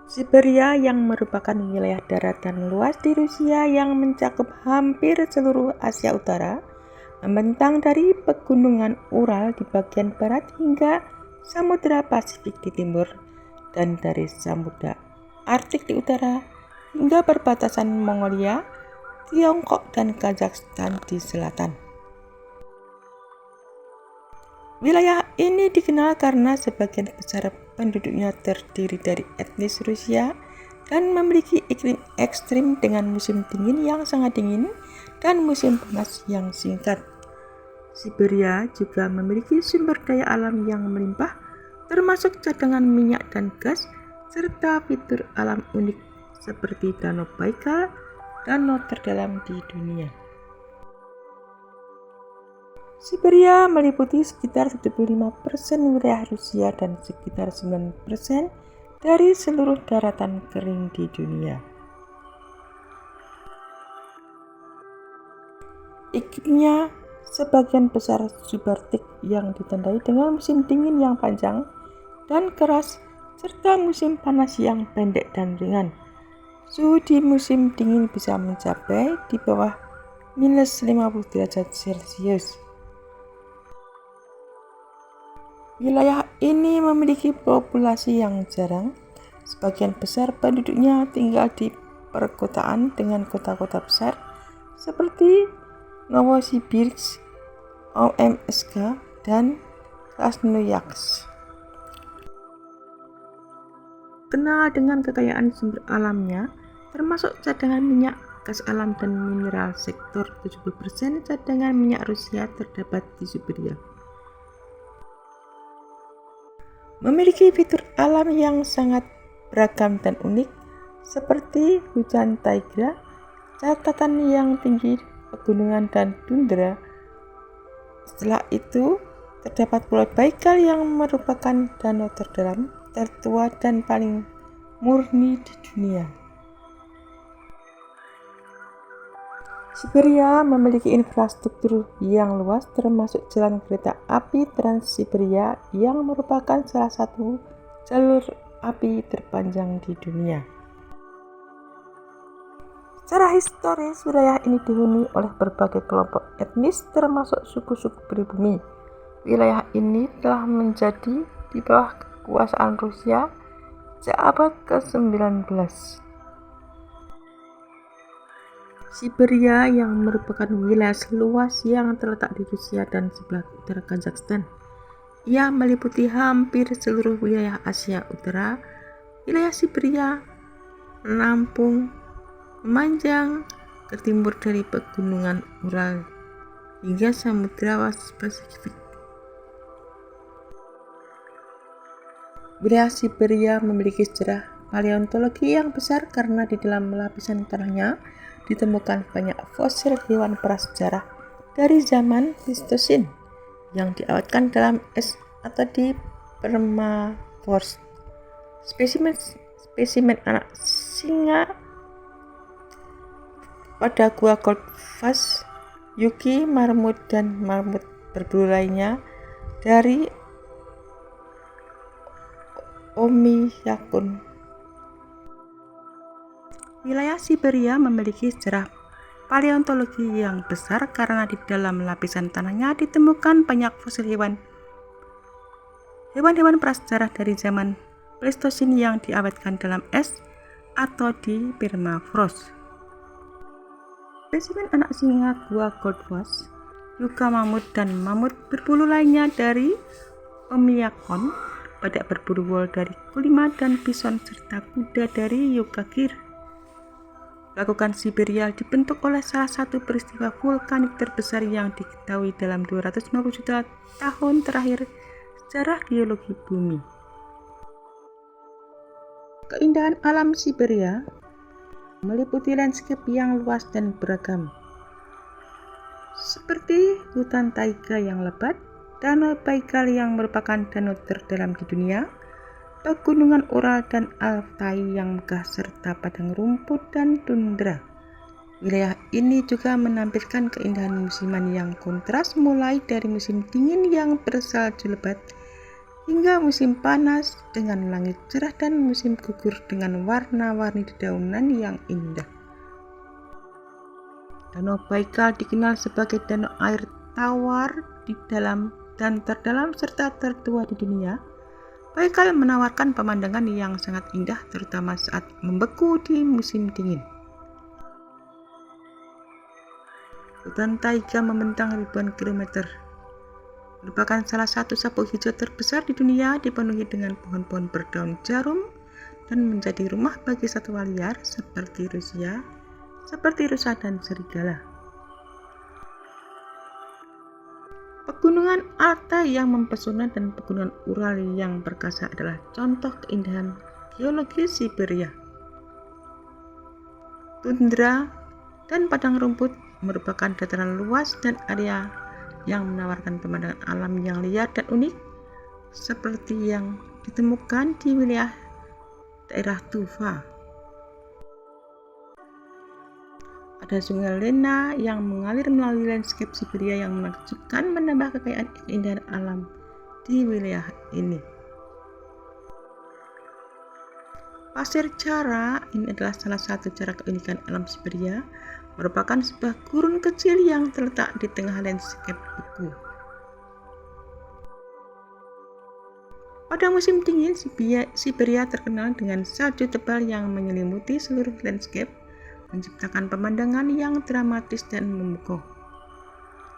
Siberia yang merupakan wilayah daratan luas di Rusia yang mencakup hampir seluruh Asia Utara, membentang dari pegunungan Ural di bagian barat hingga Samudra Pasifik di timur, dan dari Samudra Arktik di utara hingga perbatasan Mongolia, Tiongkok, dan Kazakhstan di selatan. Wilayah ini dikenal karena sebagian besar penduduknya terdiri dari etnis Rusia dan memiliki iklim ekstrim dengan musim dingin yang sangat dingin dan musim panas yang singkat. Siberia juga memiliki sumber daya alam yang melimpah, termasuk cadangan minyak dan gas, serta fitur alam unik seperti Danau Baikal, danau terdalam di dunia. Siberia meliputi sekitar 75% wilayah Rusia dan sekitar 9% dari seluruh daratan kering di dunia. Iklimnya sebagian besar subarktik yang ditandai dengan musim dingin yang panjang dan keras serta musim panas yang pendek dan ringan. Suhu di musim dingin bisa mencapai di bawah minus 50 derajat Celcius. Wilayah ini memiliki populasi yang jarang. Sebagian besar penduduknya tinggal di perkotaan dengan kota-kota besar seperti Novosibirsk, Omsk, dan Krasnoyarsk. Kenal dengan kekayaan sumber alamnya, termasuk cadangan minyak, gas alam, dan mineral. Sektor 70% cadangan minyak Rusia terdapat di Siberia. Memiliki fitur alam yang sangat beragam dan unik, seperti hujan taiga, catatan yang tinggi, pegunungan, dan tundra. Setelah itu, terdapat Pulau Baikal yang merupakan danau terdalam, tertua, dan paling murni di dunia. Siberia memiliki infrastruktur yang luas, termasuk jalan kereta api Trans-Siberia yang merupakan salah satu jalur api terpanjang di dunia. Secara historis, wilayah ini dihuni oleh berbagai kelompok etnis termasuk suku-suku pribumi. Wilayah ini telah menjadi di bawah kekuasaan Rusia sejak abad ke-19. Siberia yang merupakan wilayah seluas yang terletak di Rusia dan sebelah utara Kazakhstan. Ia meliputi hampir seluruh wilayah Asia Utara. Wilayah Siberia menampung memanjang ke timur dari pegunungan Ural hingga Samudra Pasifik. Wilayah Siberia memiliki sejarah paleontologi yang besar karena di dalam lapisan tanahnya ditemukan banyak fosil hewan prasejarah dari zaman Pleistosen yang diawetkan dalam es atau di permafrost. Spesimen anak singa pada gua Goldfuss, Yuki, marmut, dan marmut berbulu lainnya dari Oymyakon. Wilayah Siberia memiliki sejarah paleontologi yang besar karena di dalam lapisan tanahnya ditemukan banyak fosil hewan prasejarah dari zaman Pleistosen yang diawetkan dalam es atau di permafrost. Spesimen anak singa gua Goldfuss, Yuka mamut, dan mamut berbulu lainnya dari Oymyakon, badak berburu wol dari Kolyma, dan bison serta kuda dari Yukagir. Lakukan Siberia dibentuk oleh salah satu peristiwa vulkanik terbesar yang diketahui dalam 250 juta tahun terakhir sejarah geologi bumi. Keindahan alam Siberia meliputi landscape yang luas dan beragam, seperti hutan taiga yang lebat, Danau Baikal yang merupakan danau terdalam di dunia, pegunungan Ural dan Altai yang megah, serta padang rumput dan tundra. Wilayah ini juga menampilkan keindahan musiman yang kontras, mulai dari musim dingin yang bersalju lebat hingga musim panas dengan langit cerah dan musim gugur dengan warna-warni dedaunan yang indah. Danau Baikal dikenal sebagai danau air tawar di dalam dan terdalam serta tertua di dunia. Baikal menawarkan pemandangan yang sangat indah terutama saat membeku di musim dingin. Hutan taiga membentang ribuan kilometer, merupakan salah satu sabuk hijau terbesar di dunia, dipenuhi dengan pohon-pohon berdaun jarum dan menjadi rumah bagi satwa liar seperti rusa dan serigala. Pegunungan Altai yang mempesona dan pegunungan Ural yang perkasa adalah contoh keindahan geologi Siberia. Tundra dan padang rumput merupakan dataran luas dan area yang menawarkan pemandangan alam yang liar dan unik seperti yang ditemukan di wilayah daerah Tuva. Ada sungai Lena yang mengalir melalui landscape Siberia yang menakjubkan, menambah kekayaan keindahan alam di wilayah ini. Pasir Cara ini adalah salah satu cara keunikan alam Siberia, merupakan sebuah gurun kecil yang terletak di tengah landscape itu. Pada musim dingin, Siberia terkenal dengan salju tebal yang menyelimuti seluruh landscape, menciptakan pemandangan yang dramatis dan memukau.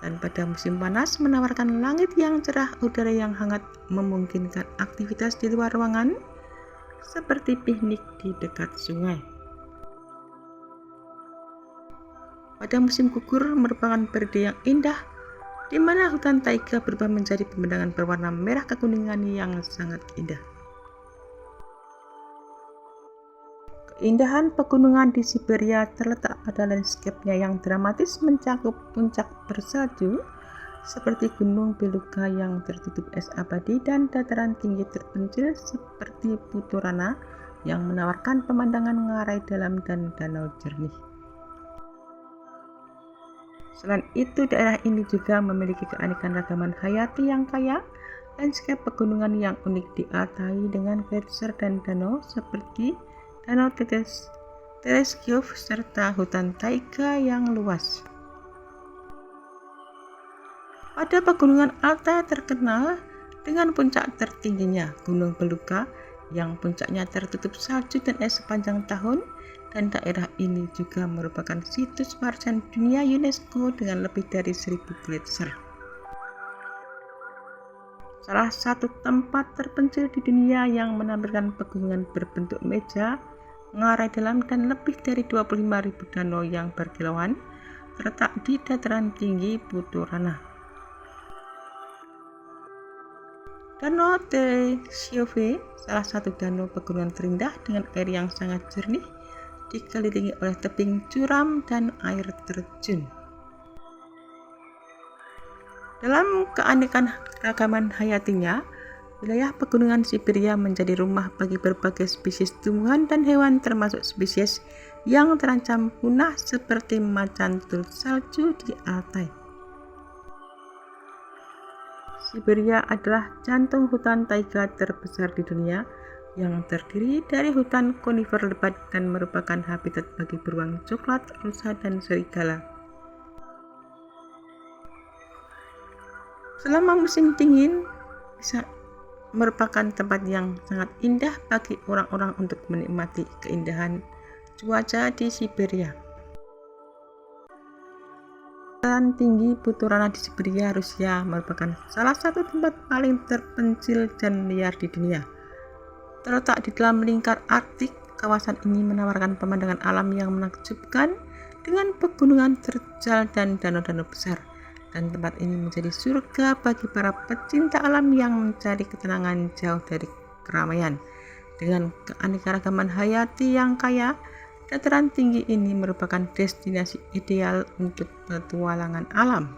Dan pada musim panas menawarkan langit yang cerah, udara yang hangat, memungkinkan aktivitas di luar ruangan seperti piknik di dekat sungai. Pada musim gugur merupakan periode yang indah, di mana hutan taiga berubah menjadi pemandangan berwarna merah kekuningan yang sangat indah. Keindahan pegunungan di Siberia terletak pada landscape-nya yang dramatis, mencakup puncak bersalju seperti Gunung Beluga yang tertutup es abadi dan dataran tinggi terpencil seperti Putorana yang menawarkan pemandangan ngarai dalam dan danau jernih. Selain itu, daerah ini juga memiliki keanekaragaman hayati yang kaya, landscape pegunungan yang unik di Altai dengan gletser dan danau seperti Danau Tereskov serta hutan taiga yang luas. Pada pegunungan Altai terkenal dengan puncak tertingginya Gunung Beluga yang puncaknya tertutup salju dan es sepanjang tahun, dan daerah ini juga merupakan situs warisan dunia UNESCO dengan lebih dari 1000 gletser. Salah satu tempat terpencil di dunia yang menampilkan pegunungan berbentuk meja, mengarai dalam dan lebih dari 25.000 danau yang berkilauan terletak di dataran tinggi Putorana. Danau Tereskov, salah satu danau pegunungan terindah dengan air yang sangat jernih, dikelilingi oleh tebing curam dan air terjun. Dalam keanekaragaman hayatinya, wilayah pegunungan Siberia menjadi rumah bagi berbagai spesies tumbuhan dan hewan, termasuk spesies yang terancam punah seperti macan tutul salju di Altai. Siberia adalah jantung hutan taiga terbesar di dunia yang terdiri dari hutan konifer lebat dan merupakan habitat bagi beruang coklat, rusa, dan serigala. Selama musim dingin bisa merupakan tempat yang sangat indah bagi orang-orang untuk menikmati keindahan cuaca di Siberia. Dataran tinggi Putorana di Siberia, Rusia merupakan salah satu tempat paling terpencil dan liar di dunia. Terletak di dalam lingkar Arktik, kawasan ini menawarkan pemandangan alam yang menakjubkan dengan pegunungan terjal dan danau-danau besar. Dan tempat ini menjadi surga bagi para pecinta alam yang mencari ketenangan jauh dari keramaian. Dengan keanekaragaman hayati yang kaya, dataran tinggi ini merupakan destinasi ideal untuk petualangan alam.